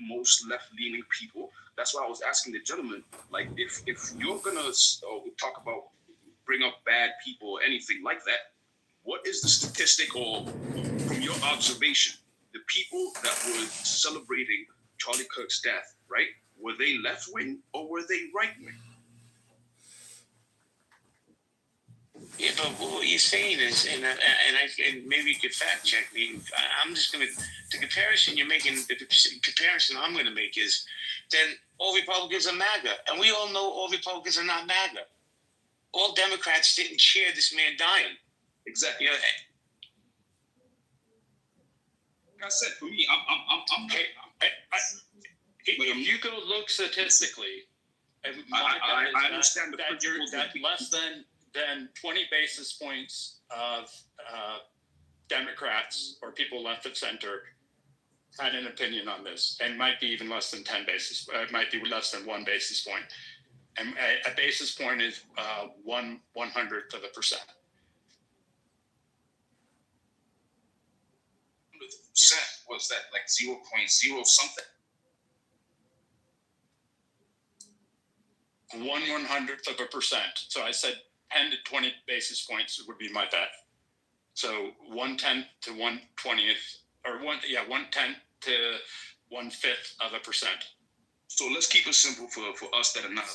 most left-leaning people. That's why I was asking the gentleman, like, if you're gonna talk about bring up bad people or anything like that, what is the statistic, or from your observation, the people that were celebrating Charlie Kirk's death, right? Were they left-wing or were they right-wing? Yeah, but what you're saying is, and maybe you could fact check me. I'm just going to, the comparison you're making, the comparison I'm going to make is, then all Republicans are MAGA. And we all know all Republicans are not MAGA. All Democrats didn't cheer this man dying. Exactly. You know, like I said, for me, I'm okay. If you go look statistically, I understand that less than 20 basis points of Democrats or people left of center had an opinion on this, and might be even less than 10 basis. Might be less than 1 basis point, and a basis point is 1/100th of a percent. Was that like 0.0 something? 1/100th of a percent. So I said 10 to 20 basis points would be my bet. So 1/10 to 1/20th, or 1/10 to 1/5 of a percent. So let's keep it simple for us that are not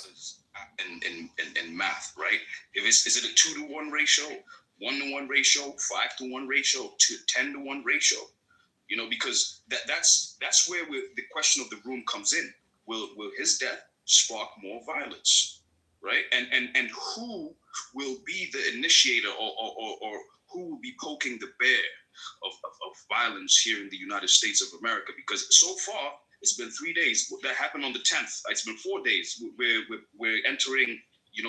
in math, right? Is it a 2-to-1 ratio, 1-to-1 ratio, 5-to-1 ratio, 10-to-1 ratio? You know, because that's where the question of the room comes in. Will his death spark more violence, right? And who will be the initiator, or who will be poking the bear of violence here in the United States of America? Because so far it's been 3 days. That happened on the 10th. It's been 4 days. We're entering,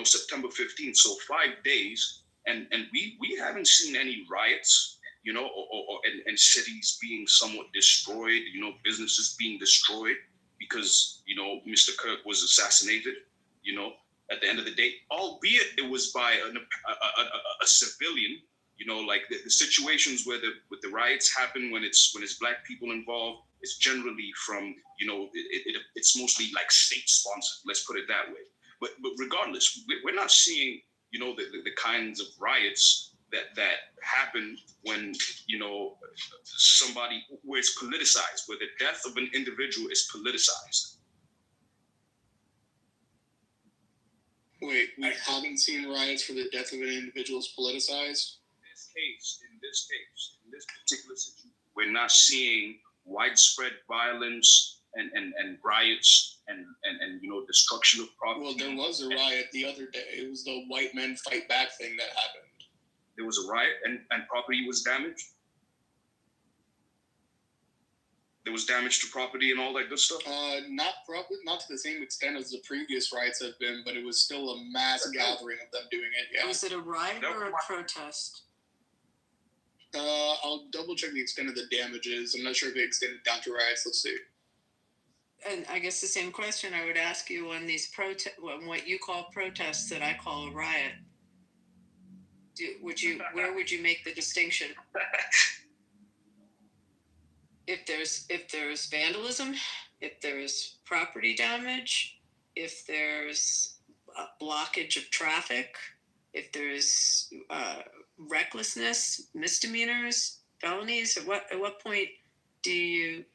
September 15th. So 5 days, and we haven't seen any riots, and cities being somewhat destroyed, businesses being destroyed because, Mr. Kirk was assassinated, at the end of the day, albeit it was by a civilian, like the situations where the riots happen when it's black people involved, it's generally from, it's mostly like state sponsored, let's put it that way. But regardless, we're not seeing, the kinds of riots that happen when, somebody, where it's politicized, where the death of an individual is politicized. Wait, we haven't seen riots for the death of an individual is politicized? In this particular situation, we're not seeing widespread violence and riots and destruction of property. Well, there was a riot the other day. It was the white men fight back thing that happened. There was a riot and property was damaged? There was damage to property and all that good stuff? Not to the same extent as the previous riots have been, but it was still a mass gathering of them doing it, yeah. Was it a riot or a protest? I'll double check the extent of the damages. I'm not sure if it extended down to riots. Let's see. And I guess the same question I would ask you on these what you call protests that I call a riot. Where would you make the distinction? If there's vandalism, if there's property damage, if there's a blockage of traffic, if there's recklessness, misdemeanors, felonies, at what point do you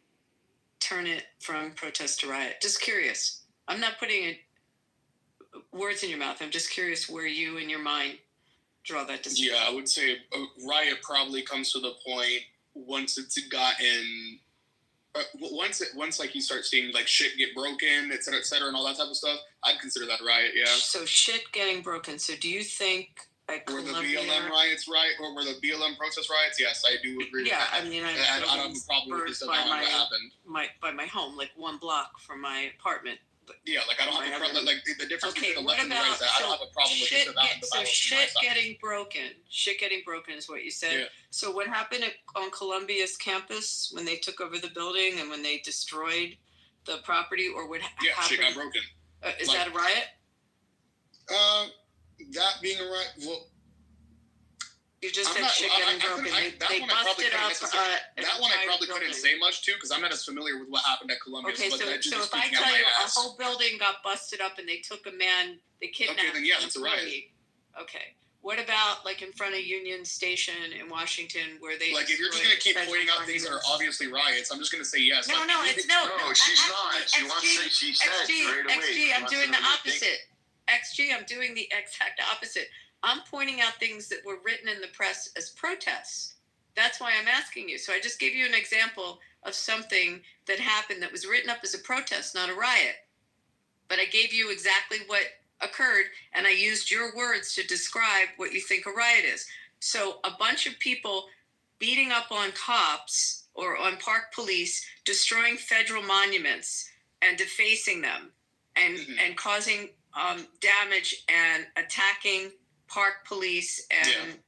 turn it from protest to riot? Just curious. I'm not putting words in your mouth. I'm just curious where you in your mind draw that distinction. Yeah, I would say a riot probably comes to the point once it's gotten, once like you start seeing like shit get broken, et cetera, and all that type of stuff, I'd consider that a riot, yeah. So shit getting broken. So do you think were the BLM riots right, or were the BLM protest riots? Yes, I do agree with that. Yeah, I mean, I don't have a problem with this what happened. By my home, like 1 block from my apartment. Yeah, like I don't have a problem. Like the difference between the left and the right is that I don't have a problem with this about the Bible. So shit getting broken is what you said. Yeah. So what happened on Columbia's campus when they took over the building and when they destroyed the property, or what happened? Yeah, shit got broken. Is that a riot? That being a riot, well, You just I'm said not- shit I- getting I couldn't- broken. I- that They one I probably busted couldn't up. necessarily- an That one I entire probably couldn't building. say much to because I'm not as familiar with what happened at Columbia. Okay, but so I'm just if I speaking out tell my you a ass. whole building got busted up and they took a man, they kidnapped. Okay, then yeah, an that's a riot. employee. Okay. What about like in front of Union Station in Washington where they Like if you're just destroyed gonna keep federal pointing out things that are monuments? obviously riots, I'm just gonna say yes. No, Like, no, you it's think- no. No, she's not. She wants to say she said XG, right away. XG, She I'm wants doing to the know what they think. opposite. XG, I'm doing the exact opposite. I'm pointing out things that were written in the press as protests. That's why I'm asking you. So I just gave you an example of something that happened that was written up as a protest, not a riot. But I gave you exactly what occurred, and I used your words to describe what you think a riot is. So a bunch of people beating up on cops or on park police, destroying federal monuments and defacing them, and Mhm. and causing damage and attacking park police, and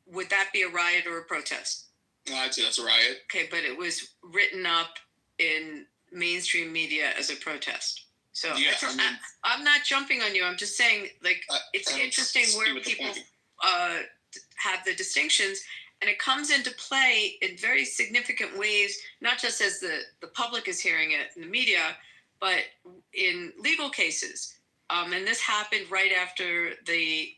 would that be a riot or a protest? Well, I'd say that's a riot. Okay, but it was written up in mainstream media as a protest. So Yeah, it's- I mean- I'm not jumping on you. I'm just saying, like, it's I don't interesting see where what the people point- have the distinctions, and it comes into play in very significant ways, not just as the public is hearing it in the media, but in legal cases. And this happened right after the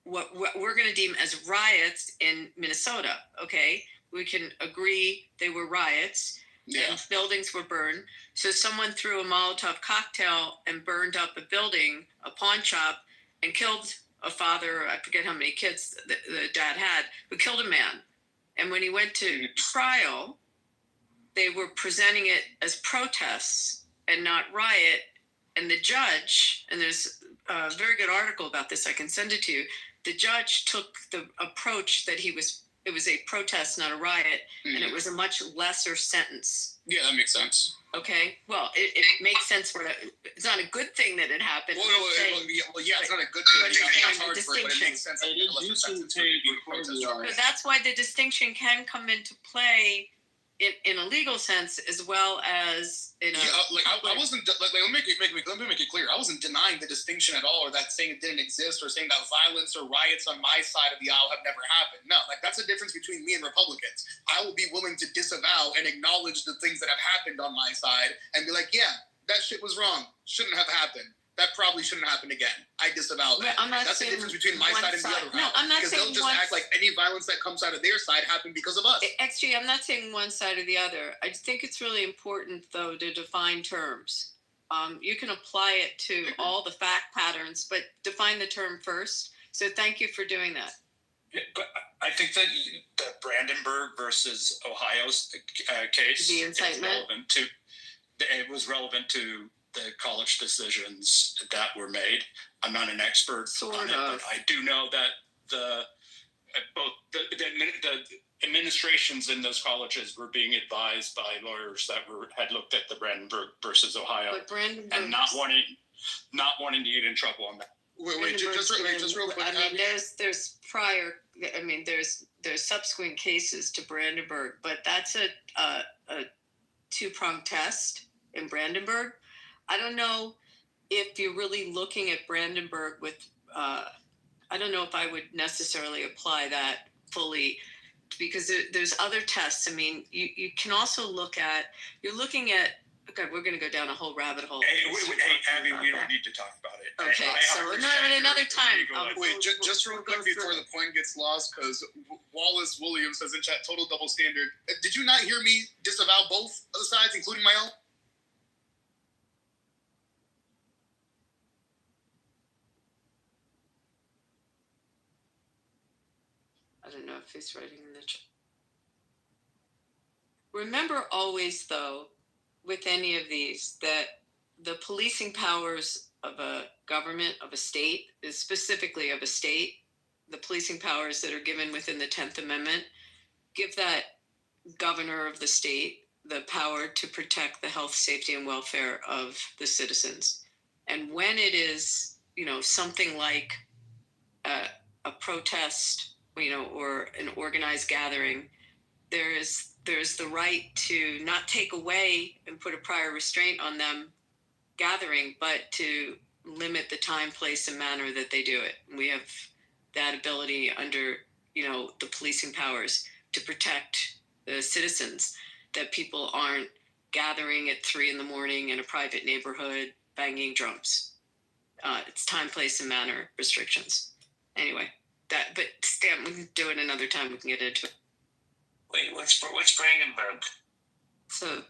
what we're going to deem as riots in Minnesota. Okay, we can agree they were riots. Yeah. And buildings were burned. So someone threw a Molotov cocktail and burned up a building, a pawn shop, and killed a father. I forget how many kids the dad had, but killed a man. And when he went to trial, they were presenting it as protests and not riot. And the judge, and there's a very good article about this, I can send it to you. The judge took the approach that it was a protest, not a riot, and it was a much lesser sentence. Yeah, that makes sense. Okay, well, it makes sense for it's not a good thing that it happened. Well, I'm saying- yeah, it's not a good You thing. You understand can't the charge for it, but it distinction. makes sense. They that did a lesser do some sentence would tape be a before protest the charge. So that's why the distinction can come into play in a legal sense as well as in a Yeah, like I wasn't like let me make it clear. I wasn't denying the distinction at all, or that saying it didn't exist, or saying that violence or riots on my side of the aisle have never happened. No, like that's a difference between me and Republicans. I will be willing to disavow and acknowledge the things that have happened on my side, and be like, yeah, that shit was wrong. Shouldn't have happened. That probably shouldn't happen again. I disavow that. But I'm not That's the saying difference between my one side and the side. other. No, I'm not because saying they'll just one act like any violence that comes out of their side happened because of us. XG, I'm not saying one side or the other. I think it's really important, though, to define terms. You can apply it to all the fact patterns, but define the term first. So thank you for doing that. Yeah, but I think that the Brandenburg versus Ohio's case The is incitement? relevant to. It was relevant to the college decisions that were made. I'm not an expert Sort on it, of. but I do know that both the administrations in those colleges were being advised by lawyers that had looked at the Brandenburg versus Ohio But Brandenburg, and not wanting to get in trouble on that. Wait, just real quick. I mean, there's prior. I mean, there's subsequent cases to Brandenburg, but that's a two-pronged test in Brandenburg. I don't know if you're really looking at Brandenburg with. I don't know if I would necessarily apply that fully, because there's other tests. I mean, you can also you're looking at. Okay, we're going to go down a whole rabbit hole. Hey, Abby, we don't need to talk about it. Okay, so another time. Wait, just real quick before the point gets lost, because Wallace Williams says in chat, total double standard. Did you not hear me disavow both of the sides, including my own? I don't know if he's writing in the chat. Remember always, though, with any of these, that the policing powers of a government, of a state, is specifically of a state, the policing powers that are given within the 10th Amendment, give that governor of the state the power to protect the health, safety, and welfare of the citizens. And when it is, something like a protest, or an organized gathering, there's the right to not take away and put a prior restraint on them gathering, but to limit the time, place, and manner that they do it. We have that ability under the policing powers to protect the citizens, that people aren't gathering at 3 a.m. in a private neighborhood banging drums. It's time, place, and manner restrictions. Anyway, but Stan, we can do it another time. We can get into it. Wait, what's Brandenburg? So,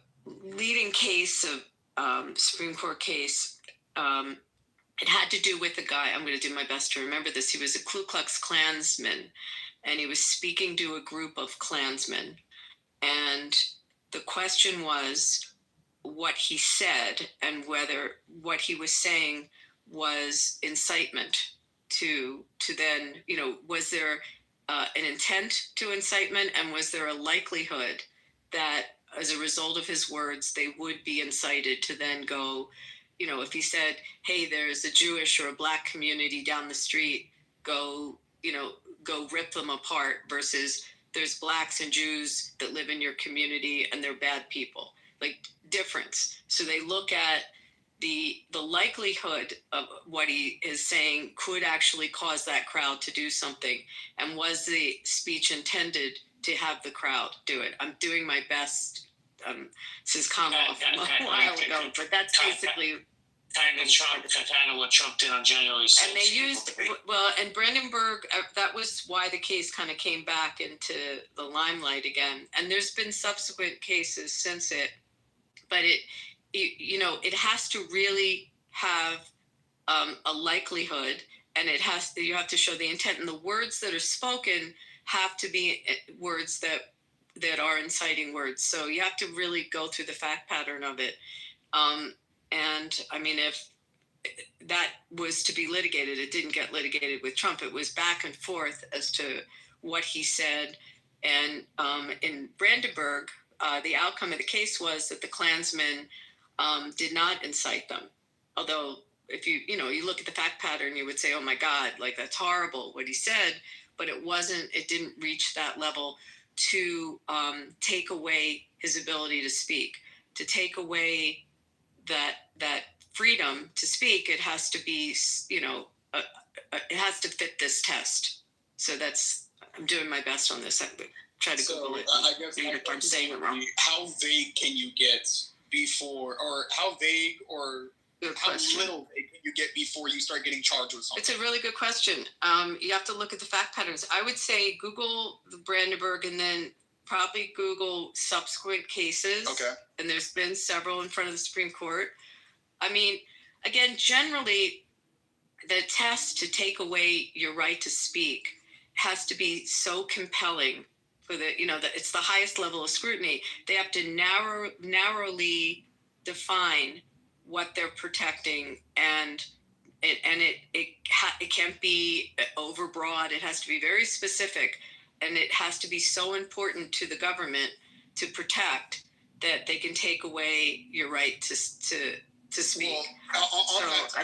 leading case of Supreme Court case. It had to do with a guy. I'm going to do my best to remember this. He was a Ku Klux Klansman, and he was speaking to a group of Klansmen. And the question was what he said and whether what he was saying was incitement to then, was there an intent to incitement, and was there a likelihood that as a result of his words, they would be incited to then go, if he said, hey, there's a Jewish or a Black community down the street, go rip them apart, versus there's Blacks and Jews that live in your community and they're bad people, like difference. So they look at the likelihood of what he is saying could actually cause that crowd to do something. And was the speech intended to have the crowd do it? I'm doing my best. This is come off a while ago, but that's basically kind of what Trump did on January 6th. And they used, and Brandenburg, that was why the case kind of came back into the limelight again. And there's been subsequent cases since it, but it has to really have a likelihood, and you have to show the intent, and the words that are spoken have to be words that are inciting words. So you have to really go through the fact pattern of it. And I mean, if that was to be litigated, it didn't get litigated with Trump. It was back and forth as to what he said. And in Brandenburg, the outcome of the case was that the Klansmen did not incite them. Although if you look at the fact pattern, you would say, oh my God, like that's horrible what he said, but it didn't reach that level to take away his ability to speak, to take away that freedom to speak. It has to be, it has to fit this test. So I'm doing my best on this. I try to Google it. I guess if I'm saying it wrong. How vague can you get before, or how vague or how little vague can you get before you start getting charged with something? It's a really good question. You have to look at the fact patterns. I would say Google the Brandenburg and then probably Google subsequent cases. Okay. And there's been several in front of the Supreme Court. I mean, again, generally, the test to take away your right to speak has to be so compelling for it's the highest level of scrutiny. They have to narrowly define what they're protecting, and it can't be overbroad. It has to be very specific, and it has to be so important to the government to protect that they can take away your right to speak. Well,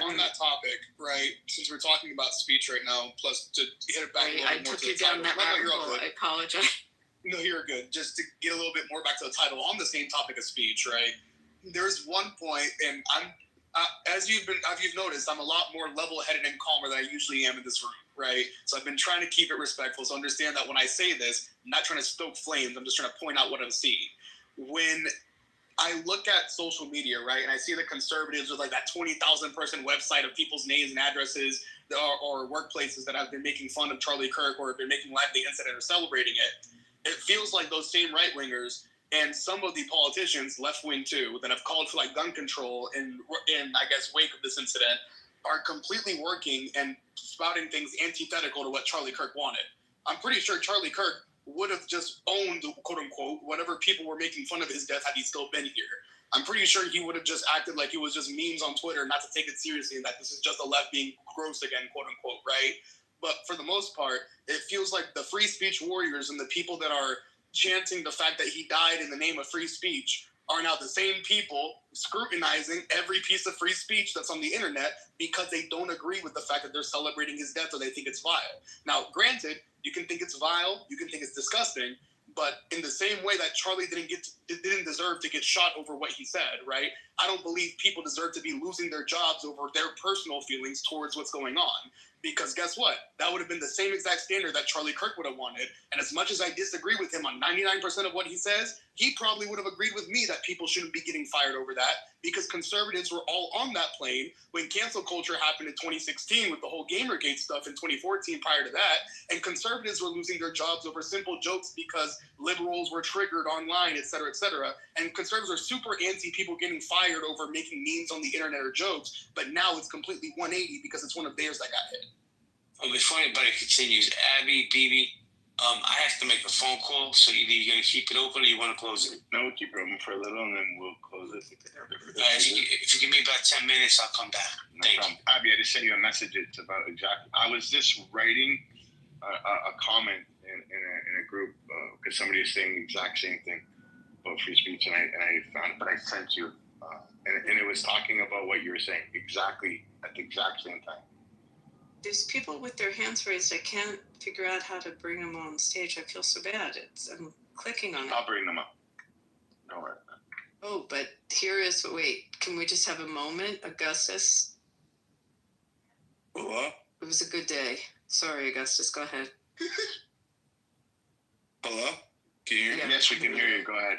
on that topic, right? Since we're talking about speech right now, plus to hit it back a little I bit more took to you the down title. that rabbit hole. I apologize. No, you're good. Just to get a little bit more back to the title on the same topic of speech, right? There's one point, and I'm as you've noticed, I'm a lot more level-headed and calmer than I usually am in this room, right? So I've been trying to keep it respectful. So understand that when I say this, I'm not trying to stoke flames. I'm just trying to point out what I'm seeing. When I look at social media, right, and I see the conservatives with like that 20,000 person website of people's names and addresses or workplaces that have been making fun of Charlie Kirk or have been making light of the incident or celebrating it, it feels like those same right-wingers and some of the politicians, left-wing too, that have called for like gun control in I guess wake of this incident, are completely working and spouting things antithetical to what Charlie Kirk wanted. I'm pretty sure Charlie Kirk would have just owned, quote unquote, whatever people were making fun of his death had he still been here. I'm pretty sure he would have just acted like it was just memes on Twitter, not to take it seriously, and that this is just the left being gross again, quote unquote, right? But for the most part, it feels like the free speech warriors and the people that are chanting the fact that he died in the name of free speech are now the same people scrutinizing every piece of free speech that's on the internet because they don't agree with the fact that they're celebrating his death or they think it's vile. Now, granted, you can think it's vile, you can think it's disgusting, but in the same way that Charlie didn't deserve to get shot over what he said, right? I don't believe people deserve to be losing their jobs over their personal feelings towards what's going on. Because guess what? That would have been the same exact standard that Charlie Kirk would have wanted. And as much as I disagree with him on 99% of what he says, he probably would have agreed with me that people shouldn't be getting fired over that, because conservatives were all on that plane when cancel culture happened in 2016 with the whole Gamergate stuff in 2014 prior to that. And conservatives were losing their jobs over simple jokes because liberals were triggered online, et cetera, et cetera. And conservatives are super anti people getting fired over making memes on the internet or jokes. But now it's completely 180 because it's one of theirs that got hit. Before anybody continues, Abby, BB, I have to make a phone call, so either you're going to keep it open or you want to close it. No, we'll keep it open for a little, and then we'll close it. If you give me about 10 minutes, I'll come back. Thank you. Abby, I just sent you a message. It's about exactly. I was just writing a comment in a group because somebody was saying the exact same thing about free speech, and I found it, but I sent you, and it was talking about what you were saying exactly at the exact same time. There's people with their hands raised. I can't figure out how to bring them on stage. I feel so bad. I'm clicking on it. I'll bring them up. Don't worry. Oh, but here is, wait, can we just have a moment? Augustus? Hello? It was a good day. Sorry, Augustus, go ahead. Hello? Can you hear me? Yeah. Yes, we can hear you. Go ahead.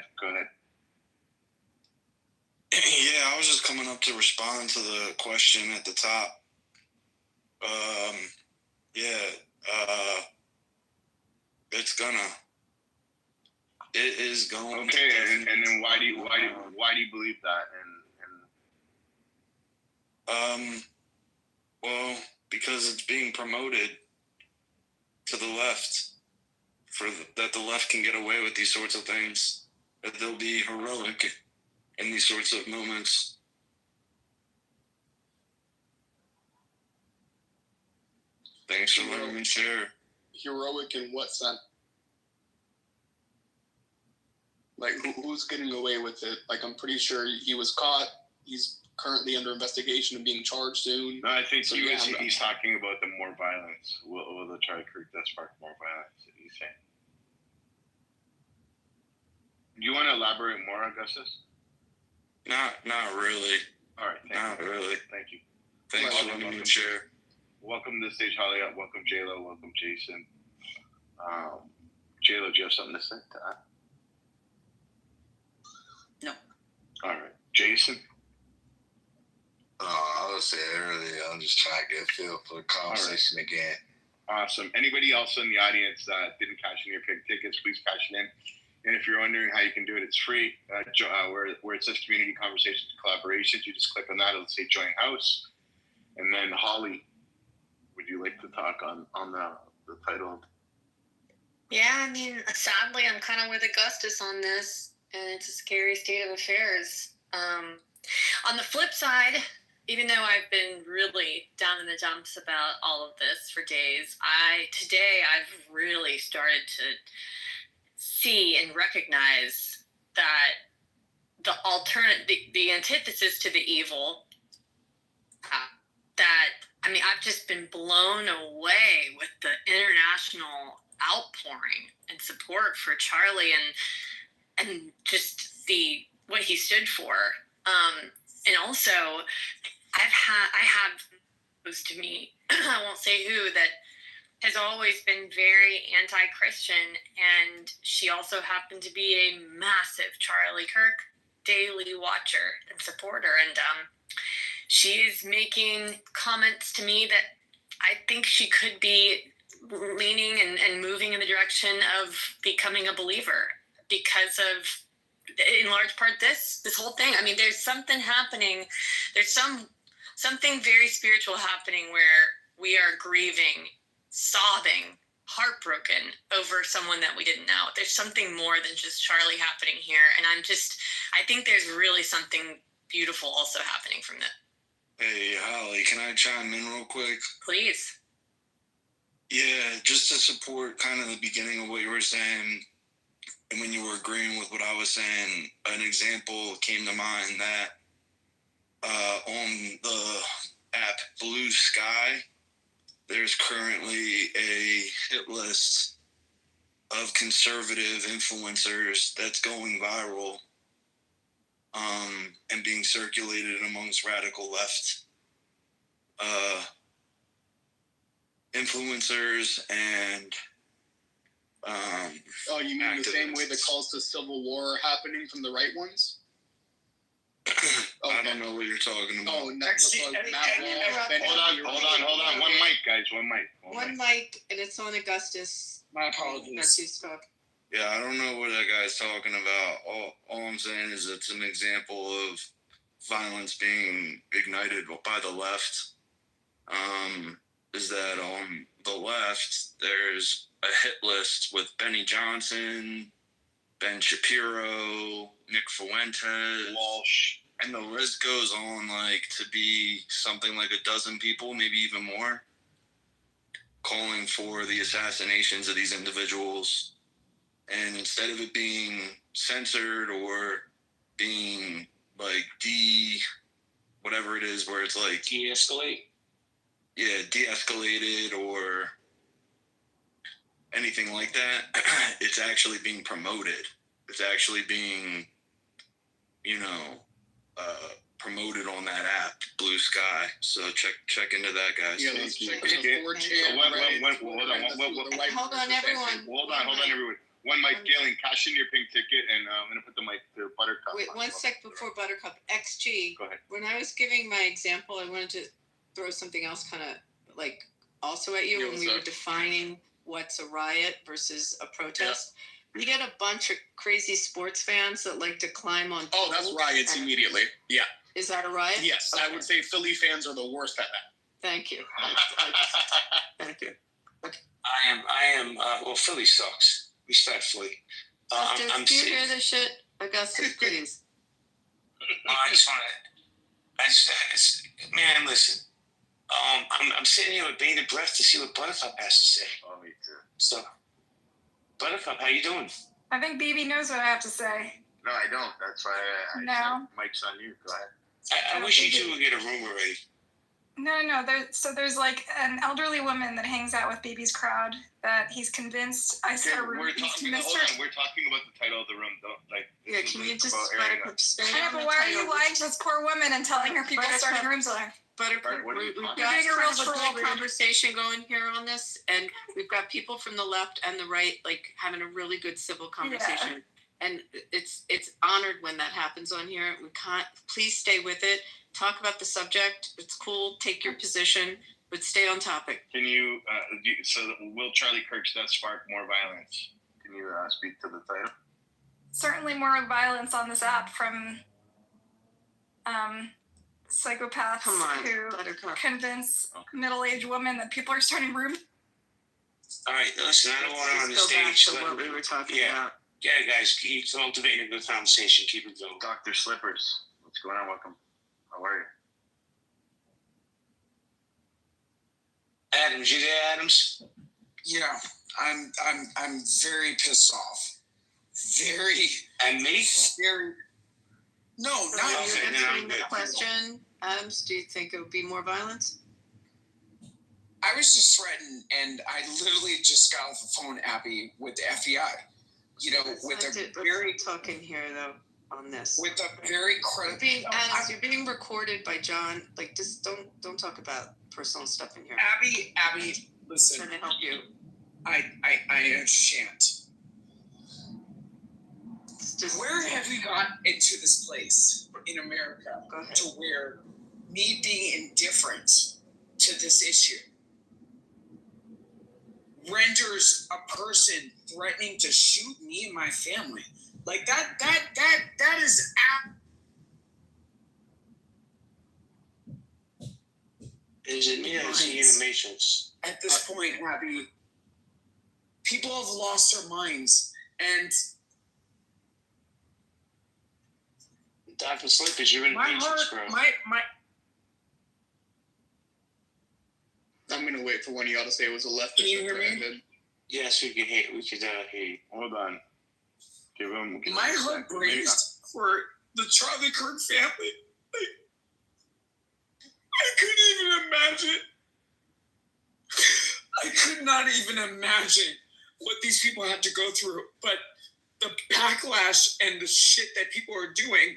Yeah, I was just coming up to respond to the question at the top. It is going. Okay, and then why do you believe that? Well, because it's being promoted to the left, that the left can get away with these sorts of things, that they'll be heroic in these sorts of moments. Thanks for letting me share. Heroic in what sense? Like, who's getting away with it? Like, I'm pretty sure he was caught. He's currently under investigation and being charged soon. No, I think So he's talking about the more violence. Will the Charlie Kirk that spark more violence? He's saying. Do you want to elaborate more, Augustus? Not really. All right. Not really. Thank you. Thanks for letting me share. Welcome to the stage, Holly. Welcome, JLo. Welcome, Jason. JLo, do you have something to say to that? No. All right. Jason? I would say earlier, I'm just trying to get a feel for the conversation again. Awesome. Anybody else in the audience that didn't cash in your pig tickets, please cash it in. And if you're wondering how you can do it, it's free. Where it says community conversations and collaborations, you just click on that. It'll say join house. And then Holly, would you like to talk on the title? Yeah, I mean, sadly, I'm kind of with Augustus on this, and it's a scary state of affairs. On the flip side, even though I've been really down in the dumps about all of this for days, today I've really started to see and recognize that the antithesis to the evil, I've just been blown away with the international outpouring and support for Charlie and just what he stood for. And also I have close to me, I won't say who, that has always been very anti-Christian, and she also happened to be a massive Charlie Kirk daily watcher and supporter, and she is making comments to me that I think she could be leaning and moving in the direction of becoming a believer because of, in large part, this whole thing. I mean, there's something happening. There's something very spiritual happening where we are grieving, sobbing, heartbroken over someone that we didn't know. There's something more than just Charlie happening here. And I think there's really something beautiful also happening from that. Hey, Holly, can I chime in real quick? Please. Yeah, just to support kind of the beginning of what you were saying, and when you were agreeing with what I was saying, an example came to mind that on the app Blue Sky, there's currently a hit list of conservative influencers that's going viral. and being circulated amongst radical left influencers and Oh, you mean the same way the activists. calls to civil war are happening from the right ones? I don't know what you're talking about. Oh, no. Actually, Matt and- Walsh, Ben Hold on. One mic, guys. One mic. One mic, and it's on Augustus. My apologies. That's you talk. Yeah, I don't know what that guy's talking about. All I'm saying is it's an example of violence being ignited by the left. Is that on the left, there's a hit list with Benny Johnson, Ben Shapiro, Nick Fuentes, Walsh. and the list goes on like to be something like a dozen people, maybe even more, calling for the assassinations of these individuals. And instead of it being censored or being like whatever it is, where it's like De-escalate. yeah, de-escalated or anything like that, it's actually being promoted. It's actually being, promoted on that app, Blue Sky. So check into that, guys. Yeah, let's check Okay. the 4chan. Hold on, everyone. Hold on, everyone. One mic, Galen, cash in your pink ticket, and I'm going to put the mic to Buttercup. Wait, one sec before Buttercup. XG. Go ahead. When I was giving my example, I wanted to throw something else kind of like also at you Yeah, when what's we were up? defining what's a riot versus a protest. We get a bunch of crazy sports fans that like to climb on. Oh, that's poles. riots immediately. Yeah. Is that a riot? Yes, I Okay. would say Philly fans are the worst at that. Thank you. Thank you. I am. Well, Philly sucks. Respectfully. I'm Do you sitting. hear this shit? Augustus, please. I just want to. Man, listen. I'm sitting here with bated breath to see what Buttercup has to say. Oh, me too. So, Buttercup, how you doing? I think BB knows what I have to say. No, I don't. That's why I No. said mic's on you. Go ahead. I wish you two would get a room already. No. There's like an elderly woman that hangs out with BB's crowd that he's convinced. I said a room. We're He's talking. convinced Hold her. on. We're talking about the title of the room. Don't like. Yeah, this can isn't you just about airing Buttercup out. stay I know, on but the why are you title? lying to this poor woman and telling her people Buttercup. starting rooms on her? Buttercup, What are you we've talking got about? kind of a You're being a good real troll. conversation going here on this, and we've got people from the left and the right like having a really good civil conversation. And it's honored when that happens on here. We can't. Please stay with it. Talk about the subject. It's cool. Take your position, but stay on topic. Can you? So will Charlie Kirk's death spark more violence? Can you speak to the title? Certainly more violence on this app from psychopaths Come on, who Buttercup. convince middle-aged women that people are starting rooms. All right, listen. I don't want her on the Let's go back stage. to what we were talking Yeah. about. Yeah, guys, keep cultivating a good conversation. Keep it going. Dr. Slippers, what's going on? Welcome. How are you? Adams, you there, Adams? Yeah, I'm very pissed off. Very, And me? very. No, So not you're Okay, then answering I'm the good. question, Adams. Do you think it would be more violence? I was just threatened, and I literally just got off the phone, Abby, with the FBI. You know, with a very, Let's talk in here though on this. with a very You're credible. being Adams, you're being recorded by John. Like, just don't talk about personal stuff in here. Abby, I'm listen, trying to help you. I shan't. It's just Where have we got into this place in America Go ahead. to where me being indifferent to this issue renders a person threatening to shoot me and my family? Like that is Is it me or is he in the Matrix? at this point, Abby. People have lost their minds, and Dr. Slippers, you're in the my Matrix, heart, bro. my I'm gonna wait for one of y'all to say it was a leftist. Can you hear or me? branded. Yes, we could hear you. Hold on. Give him. my heart breaks for the Charlie Kirk family. Like, I couldn't even imagine. I could not even imagine what these people had to go through. But the backlash and the shit that people are doing,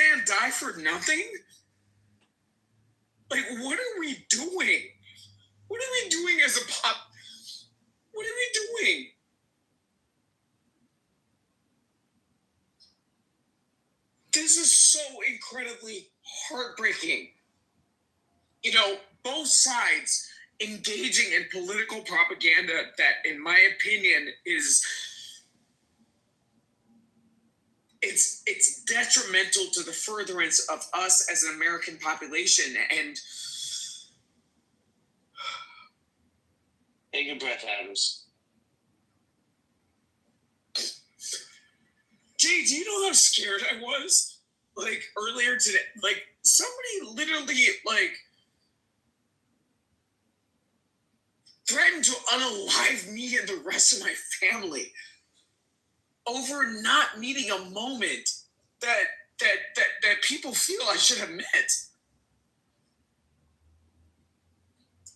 man die for nothing? Like, what are we doing? What are we doing as a pop? What are we doing? This is so incredibly heartbreaking. You know, both sides engaging in political propaganda that, in my opinion, is it's detrimental to the furtherance of us as an American population. And take a breath, Adams. Jay, do you know how scared I was? Like earlier today, like somebody literally like threatened to unalive me and the rest of my family over not meeting a moment that people feel I should have met.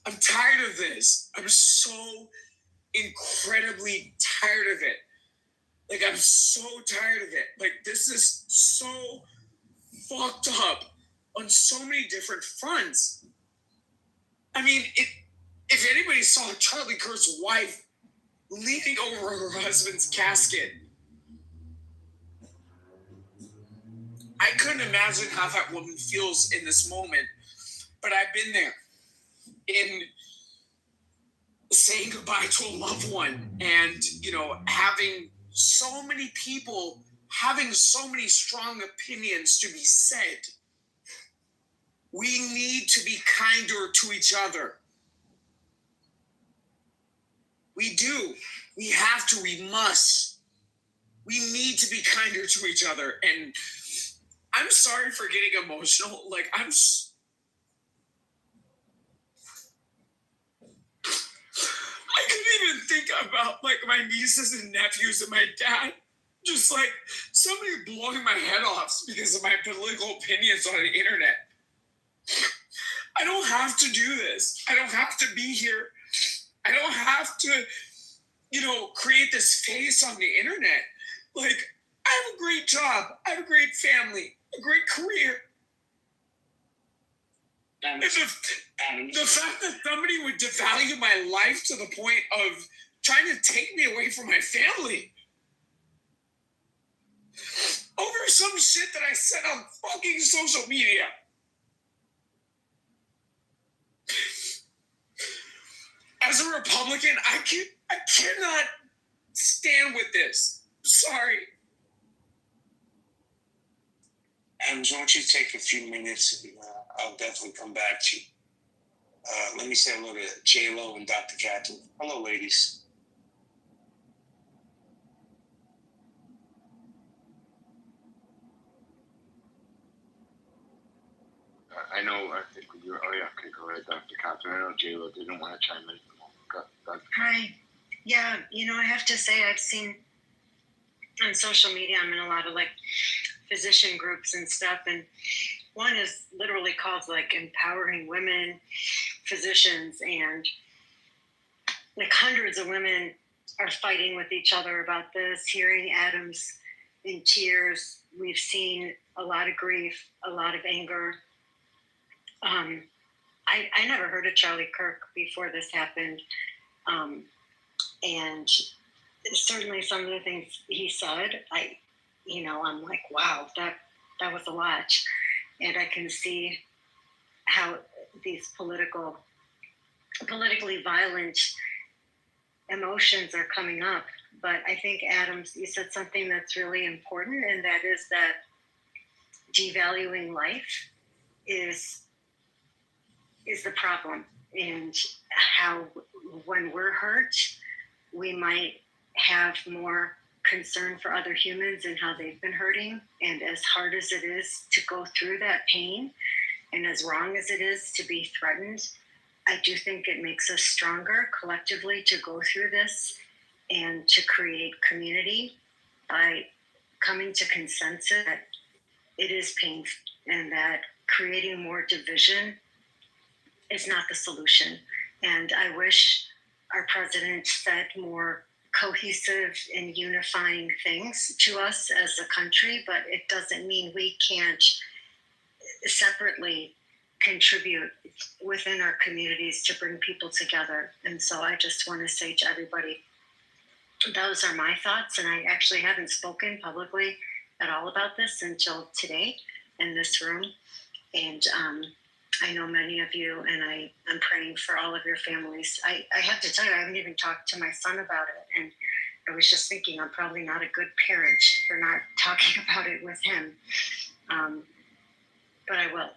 I'm tired of this. I'm so incredibly tired of it. Like, I'm so tired of it. Like, this is so fucked up on so many different fronts. I mean, if anybody saw Charlie Kirk's wife leaning over her husband's casket, I couldn't imagine how that woman feels in this moment. But I've been there in saying goodbye to a loved one and, you know, having so many people having so many strong opinions to be said. We need to be kinder to each other. We do. We have to. We must. We need to be kinder to each other. And I'm sorry for getting emotional. Like, I couldn't even think about, like, my nieces and nephews and my dad. Just, like, somebody blowing my head off because of my political opinions on the internet. I don't have to do this. I don't have to be here. I don't have to, you know, create this face on the internet. Like, I have a great job. I have a great family, a great career. And the fact that somebody would devalue my life to the point of trying to take me away from my family over some shit that I said on fucking social media. As a Republican, I cannot stand with this. I'm sorry. Adams, why don't you take a few minutes and I'll definitely come back to you. Let me say hello to J-Lo and Dr. Catherine. Hello, ladies. I know, I think you're, oh yeah, okay, go ahead, Dr. Catherine. I know J-Lo didn't want to chime in. Hi. Yeah, you know, I have to say I've seen on social media, I'm in a lot of like physician groups and stuff, and one is literally called like Empowering Women Physicians, and like hundreds of women are fighting with each other about this. Hearing Adams in tears, we've seen a lot of grief, a lot of anger. I never heard of Charlie Kirk before this happened. And certainly some of the things he said, I'm like, wow, that was a lot. And I can see how these politically violent emotions are coming up. But I think, Adams, you said something that's really important, and that is that devaluing life is the problem, and how when we're hurt, we might have more concern for other humans and how they've been hurting. And as hard as it is to go through that pain, and as wrong as it is to be threatened, I do think it makes us stronger collectively to go through this and to create community by coming to consensus that it is painful and that creating more division is not the solution. And I wish our president said more cohesive and unifying things to us as a country, but it doesn't mean we can't separately contribute within our communities to bring people together. And so I just want to say to everybody, those are my thoughts. And I actually haven't spoken publicly at all about this until today in this room. And I know many of you, and I'm praying for all of your families. I have to tell you, I haven't even talked to my son about it. And I was just thinking I'm probably not a good parent for not talking about it with him. But I will.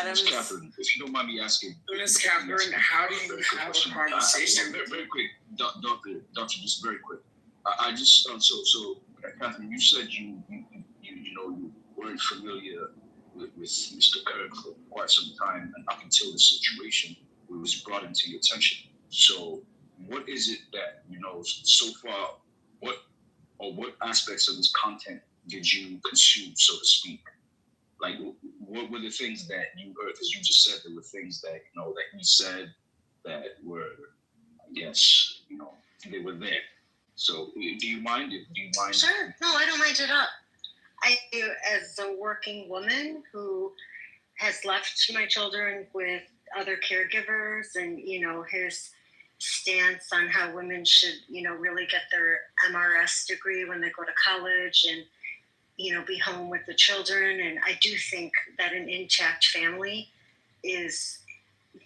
Miss Catherine, if you don't mind me asking. Miss Catherine, how do you have a conversation? Very quick, Doctor, just very quick. I just so Catherine, you said you weren't familiar with Mr. Kirk for quite some time, and up until the situation was brought into your attention. So, what is it that so far? What aspects of this content did you consume, so to speak? Like, what were the things that you heard? Because you just said there were things that that he said that were, I guess, they were there. So, do you mind? Sure. No, I don't mind at all. I do, as a working woman who has left my children with other caregivers, and his stance on how women should really get their MRS degree when they go to college, and be home with the children. And I do think that an intact family is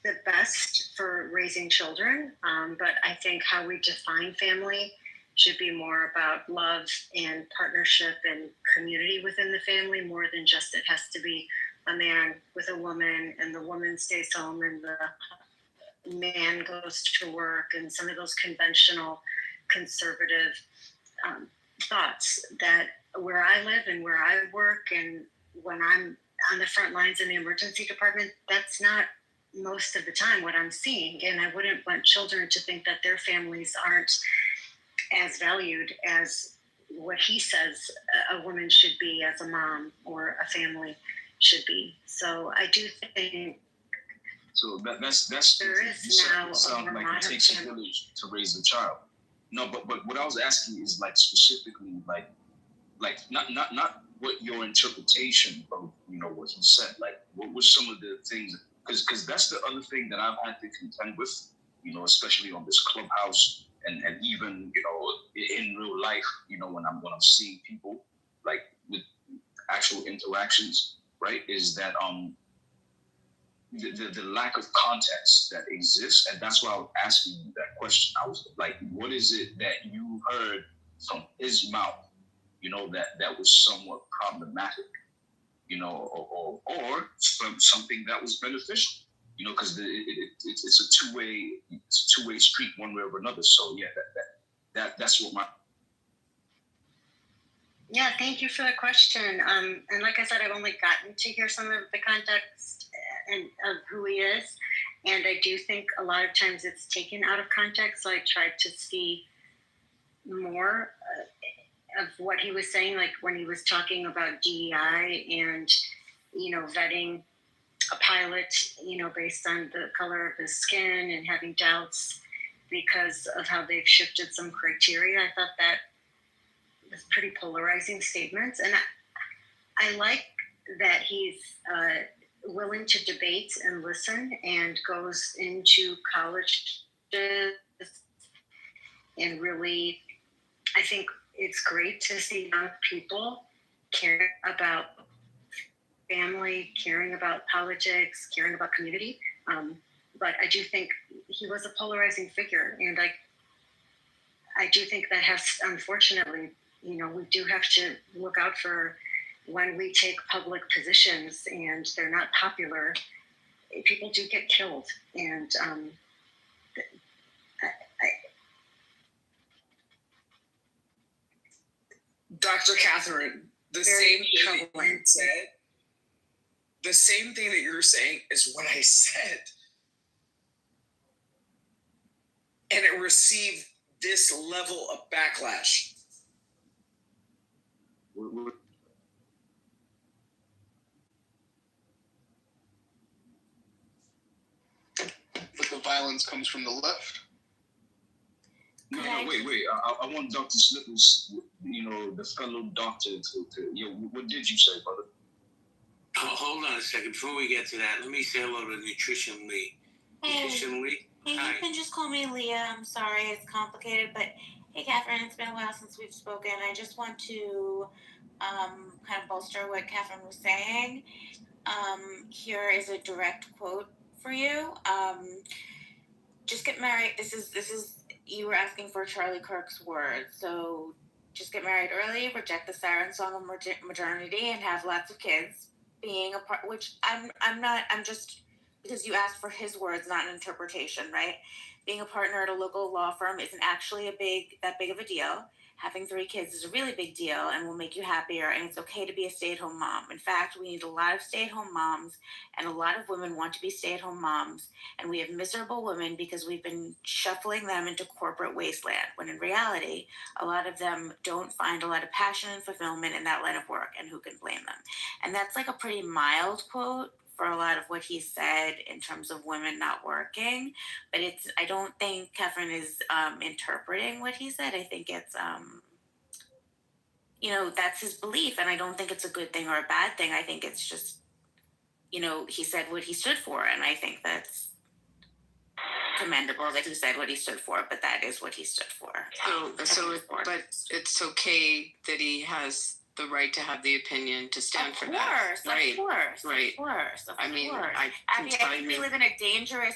the best for raising children. But I think how we define family should be more about love and partnership and community within the family, more than just it has to be a man with a woman and the woman stays home and the man goes to work, and some of those conventional conservative thoughts that where I live and where I work, and when I'm on the front lines in the emergency department, that's not most of the time what I'm seeing. And I wouldn't want children to think that their families aren't as valued as what he says a woman should be as a mom or a family should be. So I do think that's there is now sounds like it takes a village to raise a child. No, but what I was asking is like specifically like not what your interpretation of what he said. Like, what were some of the things? Because that's the other thing that I've had to contend with, especially on this Clubhouse and even in real life, when I'm seeing people like with actual interactions, right? Is that the lack of context that exists, and that's why I was asking you that question. I was like, what is it that you heard from his mouth, that was somewhat problematic, or from something that was beneficial, because it's a two-way street, one way or another. So yeah, that's what my. Yeah, thank you for the question. And like I said, I've only gotten to hear some of the context and of who he is, and I do think a lot of times it's taken out of context. So I tried to see more of what he was saying, like when he was talking about DEI and vetting a pilot, based on the color of his skin and having doubts because of how they've shifted some criteria. I thought that was pretty polarizing statements, and I like that he's willing to debate and listen and goes into colleges and really, I think it's great to see young people caring about family, caring about politics, caring about community. But I do think he was a polarizing figure, and I do think that has, unfortunately, we do have to look out for when we take public positions and they're not popular. People do get killed, and Dr. Catherine, the same thing that you said, the same thing that you're saying is what I said. And it received this level of backlash. But the violence comes from the left. No, Yeah, no, wait. I want Dr. Slippers, the fellow doctor, what did you say, brother? Oh, hold on a second. Before we get to that, let me say hello to Nutrition Lee. Nutrition Lee. Hey, Hi. you can just call me Leah. I'm sorry, it's complicated, but hey, Catherine, it's been a while since we've spoken. I just want to kind of bolster what Catherine was saying. Here is a direct quote for you. Just get married. This is you were asking for Charlie Kirk's words. So just get married early, reject the siren song of modernity, and have lots of kids. Being a part, which I'm not. I'm just because you asked for his words, not an interpretation, right? Being a partner at a local law firm isn't actually that big of a deal. Having 3 kids is a really big deal and will make you happier, and it's okay to be a stay-at-home mom. In fact, we need a lot of stay-at-home moms, and a lot of women want to be stay-at-home moms, and we have miserable women because we've been shuffling them into corporate wasteland, when in reality, a lot of them don't find a lot of passion and fulfillment in that line of work, and who can blame them? And that's like a pretty mild quote for a lot of what he said in terms of women not working, but I don't think Catherine is interpreting what he said. I think it's that's his belief, and I don't think it's a good thing or a bad thing. I think it's just he said what he stood for, and I think that's commendable that he said what he stood for, but that is what he stood for. But it's okay that he has the right to have the opinion to stand for that. Of course. I mean, I think we live in a dangerous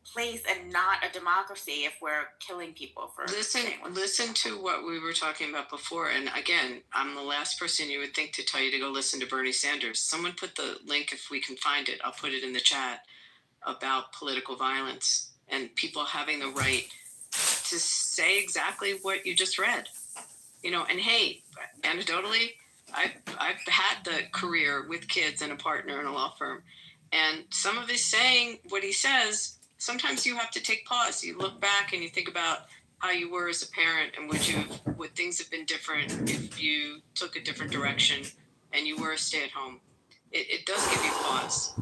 place and not a democracy if we're killing people for listen to what we were talking about before. And again, I'm the last person you would think to tell you to go listen to Bernie Sanders. Someone put the link, if we can find it, I'll put it in the chat, about political violence and people having the right to say exactly what you just read. And hey, anecdotally, I've had the career with kids and a partner in a law firm, and some of his saying what he says, sometimes you have to take pause. You look back and you think about how you were as a parent, and would things have been different if you took a different direction and you were a stay-at-home. It does give you pause.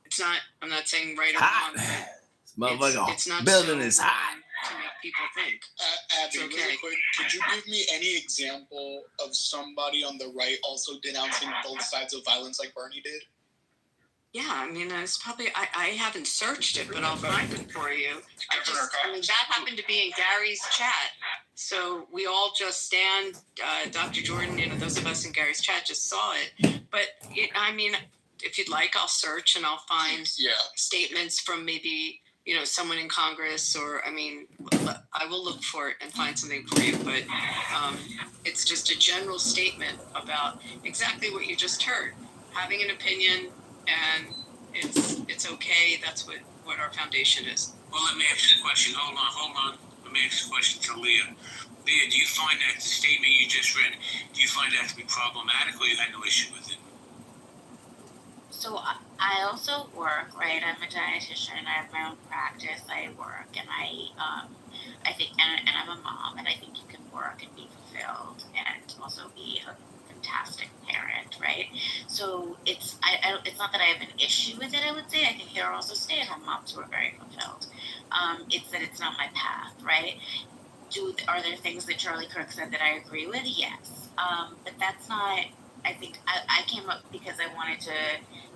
It's not. I'm not saying right or wrong. But it's not building is hot to make people think. Abby, really quick, could you give me any example of somebody on the right also denouncing both sides of violence like Bernie did? Yeah, I mean, it's probably, I haven't searched it, but I'll find it for you. That happened to be in Gary's chat. So we all just stand, Dr. Jordan, those of us in Gary's chat just saw it. But, if you'd like, I'll search and I'll find statements from maybe, someone in Congress, or, I will look for it and find something for you. But it's just a general statement about exactly what you just heard. Having an opinion, and it's okay. That's what our foundation is. Well, let me ask you a question. Hold on. Let me ask you a question to Leah. Leah, do you find that the statement you just read, do you find that to be problematic, or you had no issue with it? So I also work, right? I'm a dietitian. I have my own practice. I work, and I think, and I'm a mom, and I think you can work and be fulfilled, and also be a fantastic parent, right? So it's not that I have an issue with it. I would say I think there are also stay-at-home moms who are very fulfilled. It's that it's not my path, right? Are there things that Charlie Kirk said that I agree with? Yes, but that's not. I think I came up because I wanted to.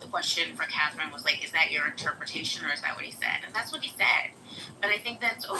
The question for Catherine was like, is that your interpretation or is that what he said? And that's what he said. But I think that's okay.